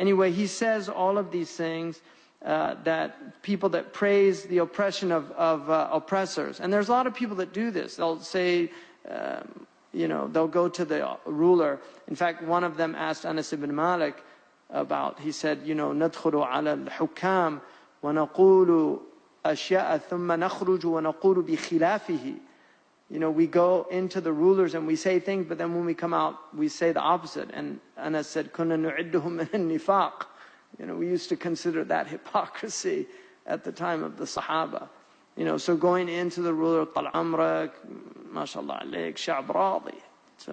Anyway, he says all of these things, that people that praise the oppression of oppressors. And there's a lot of people that do this. They'll say, they'll go to the ruler. In fact, one of them asked Anas ibn Malik about, he said, نَدْخُلُ عَلَى الْحُكَّامِ وَنَقُولُ أَشْيَاءَ ثُمَّ نَخْرُجُ وَنَقُولُ بِخِلَافِهِ. We go into the rulers and we say things, but then when we come out, we say the opposite. And Anas said, كُنَّا نُعِدُّهُمْ مِنَ النِّفَاقِ. We used to consider that hypocrisy at the time of the Sahaba. So going into the ruler, طال عمرك, ما شاء الله عليك, شعب راضي,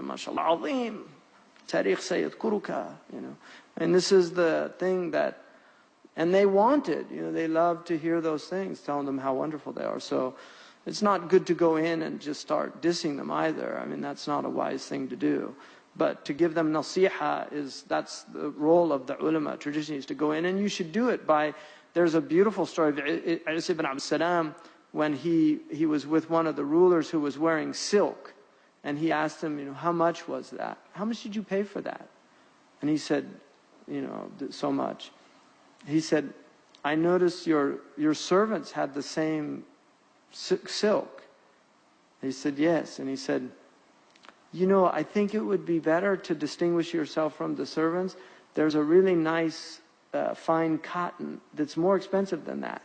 ما شاء الله عظيم, تاريخ سيذكرك, And this is the thing that, and they wanted, they loved to hear those things, telling them how wonderful they are. So it's not good to go in and just start dissing them either. I mean, that's not a wise thing to do. But to give them nasiha, that's the role of the ulama. Tradition is to go in, and you should do it by, there's a beautiful story of Yusuf ibn Abd Salam, when he was with one of the rulers who was wearing silk. And he asked him, how much was that? How much did you pay for that? And he said, so much. He said, I noticed your servants had the same silk. He said, yes. And he said, I think it would be better to distinguish yourself from the servants. There's a really nice fine cotton that's more expensive than that.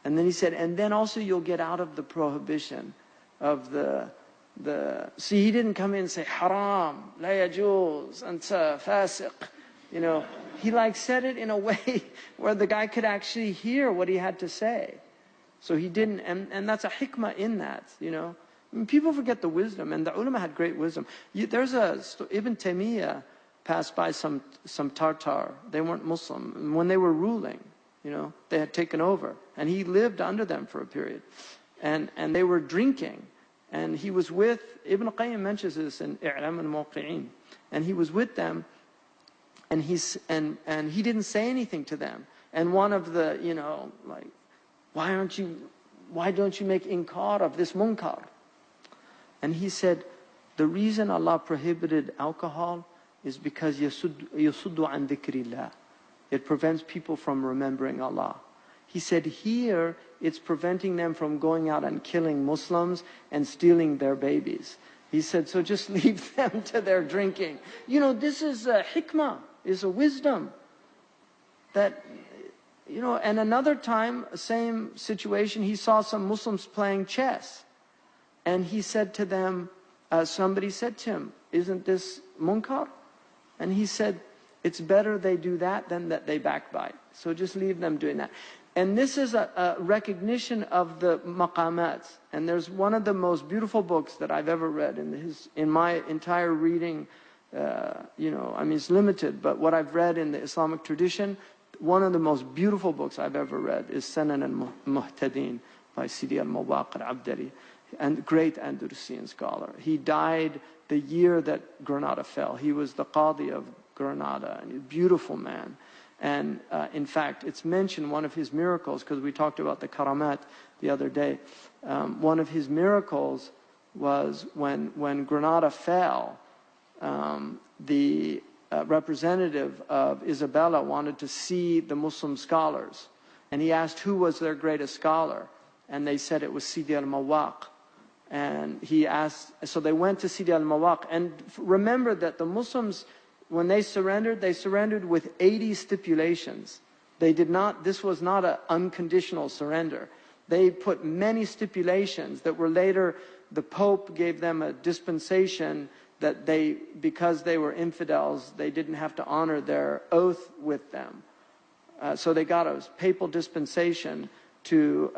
And then he said, and then also you'll get out of the prohibition of the see, he didn't come in and say, haram, la yajuz, anta fasiq. He said it in a way where the guy could actually hear what he had to say. So he didn't, and that's a hikmah in that, I mean, people forget the wisdom, and the ulama had great wisdom. There's Ibn Taymiyyah passed by some Tartar. They weren't Muslim. When they were ruling, they had taken over. And he lived under them for a period. And they were drinking. And he was with, Ibn Qayyim mentions this in I'lam al-Muwaqqi'in. And he was with them, and he didn't say anything to them. And one of the, why don't you make inkar of this munkar? And he said, the reason Allah prohibited alcohol is because yasuddu an dhikrillah. It prevents people from remembering Allah. He said here, it's preventing them from going out and killing Muslims and stealing their babies. He said, so just leave them to their drinking. This is a hikmah, is a wisdom. That, and another time, same situation, he saw some Muslims playing chess. And he said to them, somebody said to him, isn't this munkar? And he said, it's better they do that than that they backbite. So just leave them doing that. And this is a recognition of the maqamats. And there's one of the most beautiful books that I've ever read in my entire reading. It's limited, but what I've read in the Islamic tradition, one of the most beautiful books I've ever read is Sanan al-Muhtadin by Sidi al-Mawaq al-Abdari, and great Andalusian scholar. He died the year that Granada fell. He was the Qadi of Granada, and a beautiful man. And in fact, it's mentioned one of his miracles, because we talked about the karamat the other day. One of his miracles was when Granada fell, the representative of Isabella wanted to see the Muslim scholars. And he asked who was their greatest scholar. And they said it was Sidi al-Mawaq. And he asked, so they went to Sidi al-Mawaq. And remember that the Muslims, when they surrendered with 80 stipulations. This was not an unconditional surrender. They put many stipulations that were later, the Pope gave them a dispensation that because they were infidels, they didn't have to honor their oath with them. So they got a papal dispensation to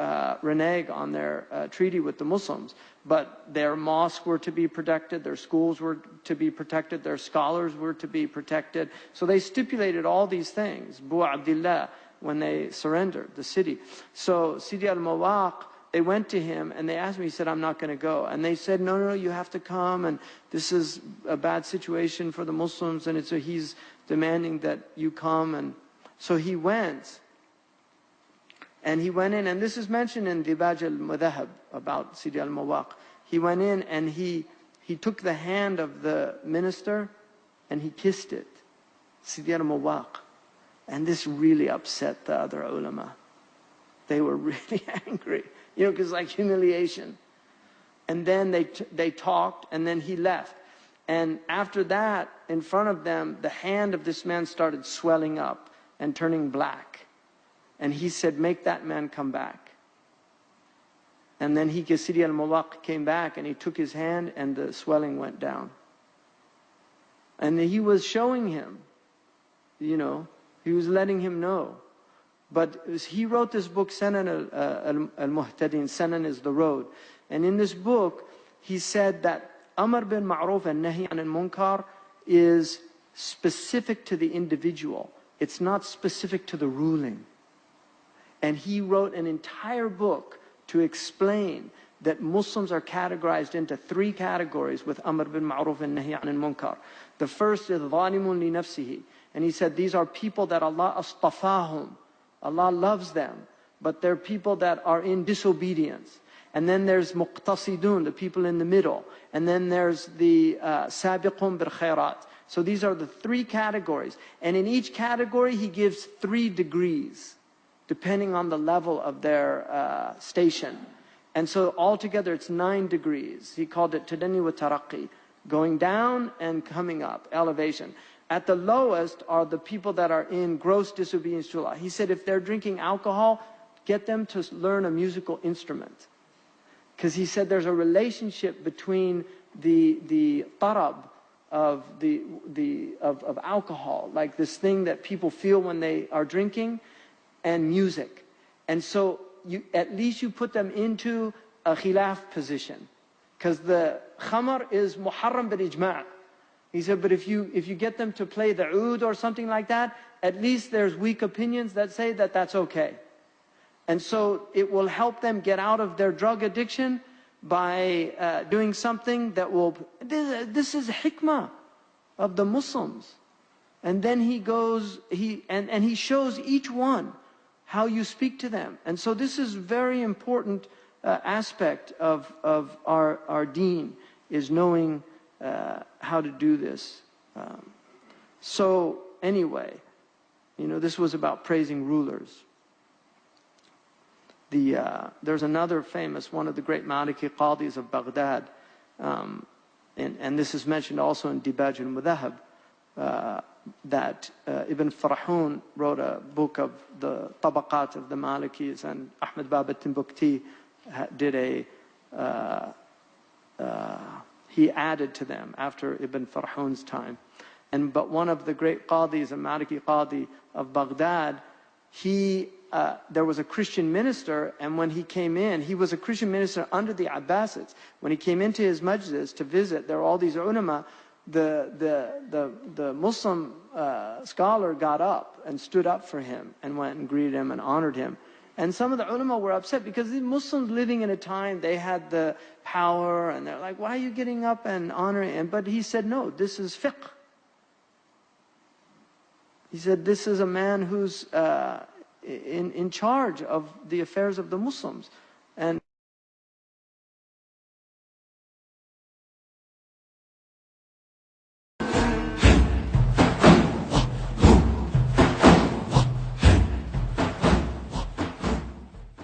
renege on their treaty with the Muslims. But their mosques were to be protected, their schools were to be protected, their scholars were to be protected. So they stipulated all these things, Bu Abdillah, when they surrendered the city. So Sidi al-Mawaq, they went to him and they asked him, he said, I'm not going to go. And they said, no, you have to come, and this is a bad situation for the Muslims, and so he's demanding that you come. And so he went. And he went in, and this is mentioned in Dibaj al-Mudahab about Sidi al-Mawaq. He went in and he took the hand of the minister and he kissed it, Sidi al-Mawaq. And this really upset the other ulama. They were really angry, because like humiliation. And then they talked, and then he left. And after that, in front of them, the hand of this man started swelling up and turning black. And he said, make that man come back. And then Sidi al-Mulaq came back, and he took his hand, and the swelling went down. And he was showing him, he was letting him know. But he wrote this book, Sanan al-Muhtadin, Sanan is the road. And in this book, he said that Amr bin Ma'ruf and Nahi an al-Munkar is specific to the individual. It's not specific to the ruling. And he wrote an entire book to explain that Muslims are categorized into 3 categories with Amr bin Ma'ruf and Nahi an al-Munkar. The first is ظَالِمٌ لِنَفْسِهِ. And he said these are people that Allah astafahum. Allah loves them, but they're people that are in disobedience. And then there's muqtasidun, the people in the middle. And then there's the sabiqun bil khairat. So these are the 3 categories. And in each category, he gives 3 degrees, depending on the level of their station. And so altogether, it's 9 degrees. He called it tadanni wa taraqi, going down and coming up, elevation. At the lowest are the people that are in gross disobedience to Allah. He said if they're drinking alcohol, get them to learn a musical instrument. Because he said there's a relationship between the tarab of alcohol, like this thing that people feel when they are drinking, and music. And so at least you put them into a khilaf position. Because the khamar is muharram bil ijma'. He said, but if you get them to play the oud or something like that, at least there's weak opinions that say that that's okay. And so it will help them get out of their drug addiction by doing something that will... This is hikmah of the Muslims. And then he goes, and he shows each one how you speak to them. And so this is very important aspect of our deen, is knowing how to do this. So anyway, this was about praising rulers. There's another famous, one of the great Maliki Qadis of Baghdad, and this is mentioned also in Dibaj al-Mudhahab, that Ibn Farahun wrote a book of the Tabaqat of the Malikis, and Ahmed Baba Timbukti did he added to them after Ibn Farahun's time. But one of the great Qadis, a Maliki Qadi of Baghdad, there was a Christian minister, and when he came in, he was a Christian minister under the Abbasids. When he came into his majlis to visit, there were all these ulama. The Muslim scholar got up and stood up for him and went and greeted him and honored him. And some of the ulama were upset because the Muslims living in a time, they had the power, and they're like, why are you getting up and honoring him? But he said, no, this is fiqh. He said, this is a man who's in charge of the affairs of the Muslims.